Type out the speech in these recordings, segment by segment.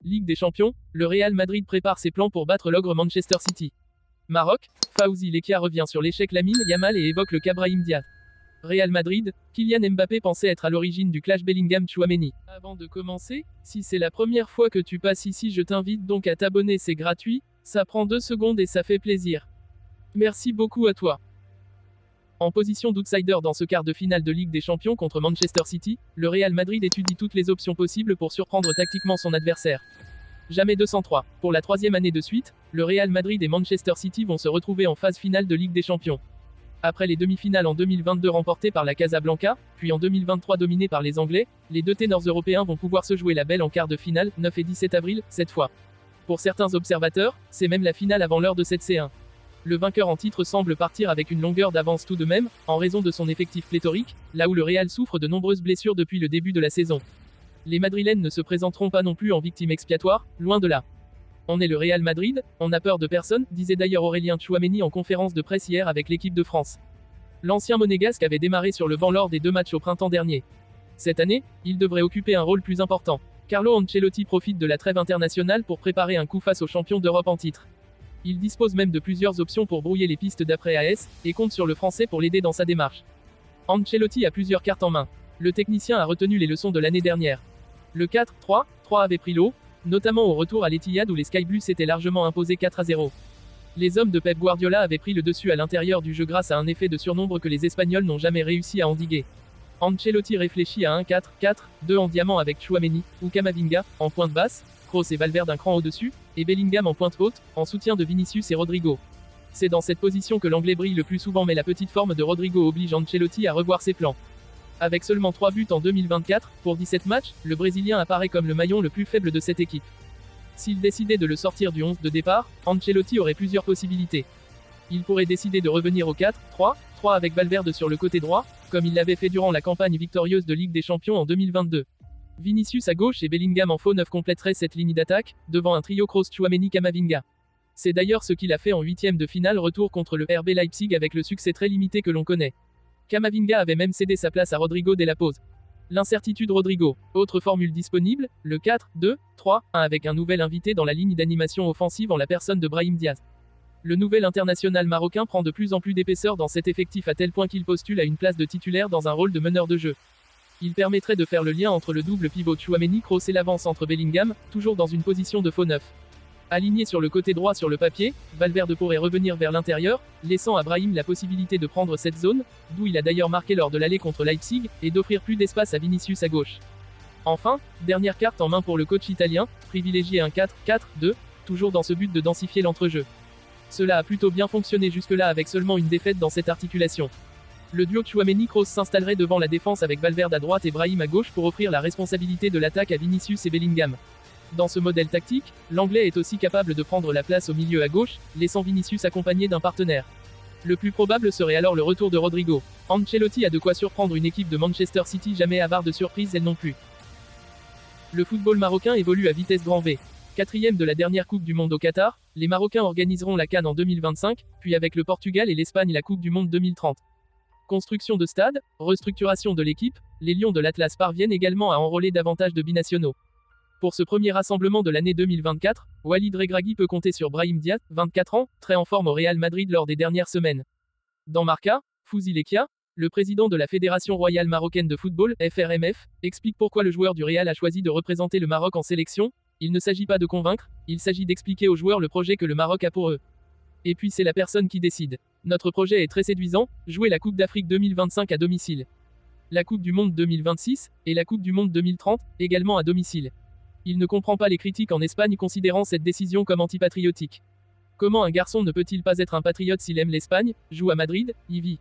Ligue des Champions, le Real Madrid prépare ses plans pour battre l'ogre Manchester City. Maroc, Fawzi Lekia revient sur l'échec Lamine Yamal et évoque le cas Brahim Diaz. Real Madrid, Kylian Mbappé pensait être à l'origine du clash Bellingham-Chouameni. Avant de commencer, si c'est la première fois que tu passes ici, je t'invite donc à t'abonner, c'est gratuit, ça prend 2 secondes et ça fait plaisir. Merci beaucoup à toi. En position d'outsider dans ce quart de finale de Ligue des Champions contre Manchester City, le Real Madrid étudie toutes les options possibles pour surprendre tactiquement son adversaire. Jamais 203. Pour la 3e année de suite, le Real Madrid et Manchester City vont se retrouver en phase finale de Ligue des Champions. Après les demi-finales en 2022 remportées par la Casablanca, puis en 2023 dominées par les Anglais, les deux ténors européens vont pouvoir se jouer la belle en quart de finale, 9 et 17 avril, cette fois. Pour certains observateurs, c'est même la finale avant l'heure de cette C1. Le vainqueur en titre semble partir avec une longueur d'avance tout de même, en raison de son effectif pléthorique, là où le Real souffre de nombreuses blessures depuis le début de la saison. Les Madrilènes ne se présenteront pas non plus en victimes expiatoires, loin de là. On est le Real Madrid, on n'a peur de personne, disait d'ailleurs Aurélien Tchouameni en conférence de presse hier avec l'équipe de France. L'ancien monégasque avait démarré sur le banc lors des 2 matchs au printemps dernier. Cette année, il devrait occuper un rôle plus important. Carlo Ancelotti profite de la trêve internationale pour préparer un coup face aux champions d'Europe en titre. Il dispose même de plusieurs options pour brouiller les pistes d'après AS, et compte sur le français pour l'aider dans sa démarche. Ancelotti a plusieurs cartes en main. Le technicien a retenu les leçons de l'année dernière. Le 4-3-3 avait pris l'eau, notamment au retour à l'Etihad où les Sky Blues s'étaient largement imposés 4-0. Les hommes de Pep Guardiola avaient pris le dessus à l'intérieur du jeu grâce à un effet de surnombre que les Espagnols n'ont jamais réussi à endiguer. Ancelotti réfléchit à un 4-4-2 en diamant avec Tchouameni, ou Camavinga, en pointe basse, Kroos et Valverde un cran au-dessus, et Bellingham en pointe haute, en soutien de Vinicius et Rodrigo. C'est dans cette position que l'Anglais brille le plus souvent, mais la petite forme de Rodrigo oblige Ancelotti à revoir ses plans. Avec seulement 3 buts en 2024, pour 17 matchs, le Brésilien apparaît comme le maillon le plus faible de cette équipe. S'il décidait de le sortir du 11 de départ, Ancelotti aurait plusieurs possibilités. Il pourrait décider de revenir au 4-3-3 avec Valverde sur le côté droit, comme il l'avait fait durant la campagne victorieuse de Ligue des Champions en 2022. Vinicius à gauche et Bellingham en faux neuf compléteraient cette ligne d'attaque, devant un trio Kroos Tchouameni Camavinga. C'est d'ailleurs ce qu'il a fait en 8e de finale retour contre le RB Leipzig avec le succès très limité que l'on connaît. Camavinga avait même cédé sa place à Rodrigo dès la pause. L'incertitude Rodrigo. Autre formule disponible, le 4-2-3-1 avec un nouvel invité dans la ligne d'animation offensive en la personne de Brahim Diaz. Le nouvel international marocain prend de plus en plus d'épaisseur dans cet effectif à tel point qu'il postule à une place de titulaire dans un rôle de meneur de jeu. Il permettrait de faire le lien entre le double pivot Tchouameni Kroos et l'avance entre Bellingham, toujours dans une position de faux neuf. Aligné sur le côté droit sur le papier, Valverde pourrait revenir vers l'intérieur, laissant à Brahim la possibilité de prendre cette zone, d'où il a d'ailleurs marqué lors de l'aller contre Leipzig, et d'offrir plus d'espace à Vinicius à gauche. Enfin, dernière carte en main pour le coach italien, privilégier un 4-4-2, toujours dans ce but de densifier l'entrejeu. Cela a plutôt bien fonctionné jusque-là avec seulement une défaite dans cette articulation. Le duo Tchouameni-Kroos s'installerait devant la défense avec Valverde à droite et Brahim à gauche pour offrir la responsabilité de l'attaque à Vinicius et Bellingham. Dans ce modèle tactique, l'Anglais est aussi capable de prendre la place au milieu à gauche, laissant Vinicius accompagné d'un partenaire. Le plus probable serait alors le retour de Rodrigo. Ancelotti a de quoi surprendre une équipe de Manchester City jamais avare de surprises elle non plus. Le football marocain évolue à vitesse grand V. 4e de la dernière Coupe du Monde au Qatar, les Marocains organiseront la CAN en 2025, puis avec le Portugal et l'Espagne la Coupe du Monde 2030. Construction de stade, restructuration de l'équipe, les Lions de l'Atlas parviennent également à enrôler davantage de binationaux. Pour ce premier rassemblement de l'année 2024, Walid Regragui peut compter sur Brahim Diaz, 24 ans, très en forme au Real Madrid lors des dernières semaines. Dans Marca, Fawzi Lekia, le président de la Fédération royale marocaine de football, FRMF, explique pourquoi le joueur du Real a choisi de représenter le Maroc en sélection. Il ne s'agit pas de convaincre, il s'agit d'expliquer aux joueurs le projet que le Maroc a pour eux. Et puis c'est la personne qui décide. Notre projet est très séduisant, jouer la Coupe d'Afrique 2025 à domicile. La Coupe du Monde 2026, et la Coupe du Monde 2030, également à domicile. Il ne comprend pas les critiques en Espagne considérant cette décision comme antipatriotique. Comment un garçon ne peut-il pas être un patriote s'il aime l'Espagne, joue à Madrid, y vit?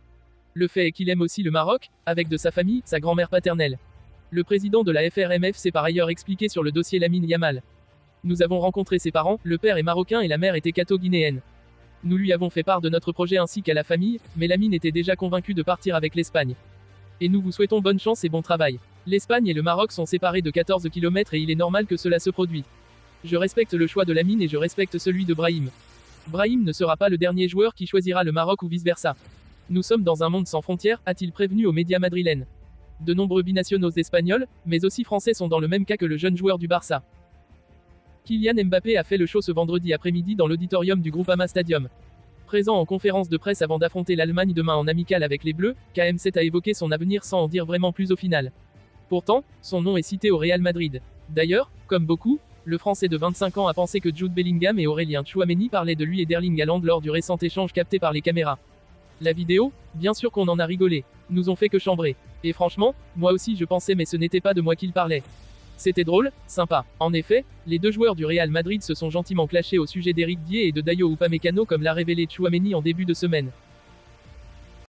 Le fait est qu'il aime aussi le Maroc, avec de sa famille, sa grand-mère paternelle. Le président de la FRMF s'est par ailleurs expliqué sur le dossier Lamine Yamal. Nous avons rencontré ses parents, le père est marocain et la mère est équato-guinéenne. Nous lui avons fait part de notre projet ainsi qu'à la famille, mais Lamine était déjà convaincu de partir avec l'Espagne. Et nous vous souhaitons bonne chance et bon travail. L'Espagne et le Maroc sont séparés de 14 km et il est normal que cela se produise. Je respecte le choix de Lamine et je respecte celui de Brahim. Brahim ne sera pas le dernier joueur qui choisira le Maroc ou vice-versa. Nous sommes dans un monde sans frontières, a-t-il prévenu aux médias madrilènes. De nombreux binationaux espagnols, mais aussi français sont dans le même cas que le jeune joueur du Barça. Kylian Mbappé a fait le show ce vendredi après-midi dans l'auditorium du Groupama Stadium. Présent en conférence de presse avant d'affronter l'Allemagne demain en amical avec les Bleus, KM7 a évoqué son avenir sans en dire vraiment plus au final. Pourtant, son nom est cité au Real Madrid. D'ailleurs, comme beaucoup, le Français de 25 ans a pensé que Jude Bellingham et Aurélien Tchouaméni parlaient de lui et d'Erling Haaland lors du récent échange capté par les caméras. La vidéo, bien sûr qu'on en a rigolé, nous ont fait que chambrer. Et franchement, moi aussi je pensais mais ce n'était pas de moi qu'il parlait. C'était drôle, sympa. En effet, les deux joueurs du Real Madrid se sont gentiment clashés au sujet d'Eric Dier et de Dayo Upamecano comme l'a révélé Tchouaméni en début de semaine.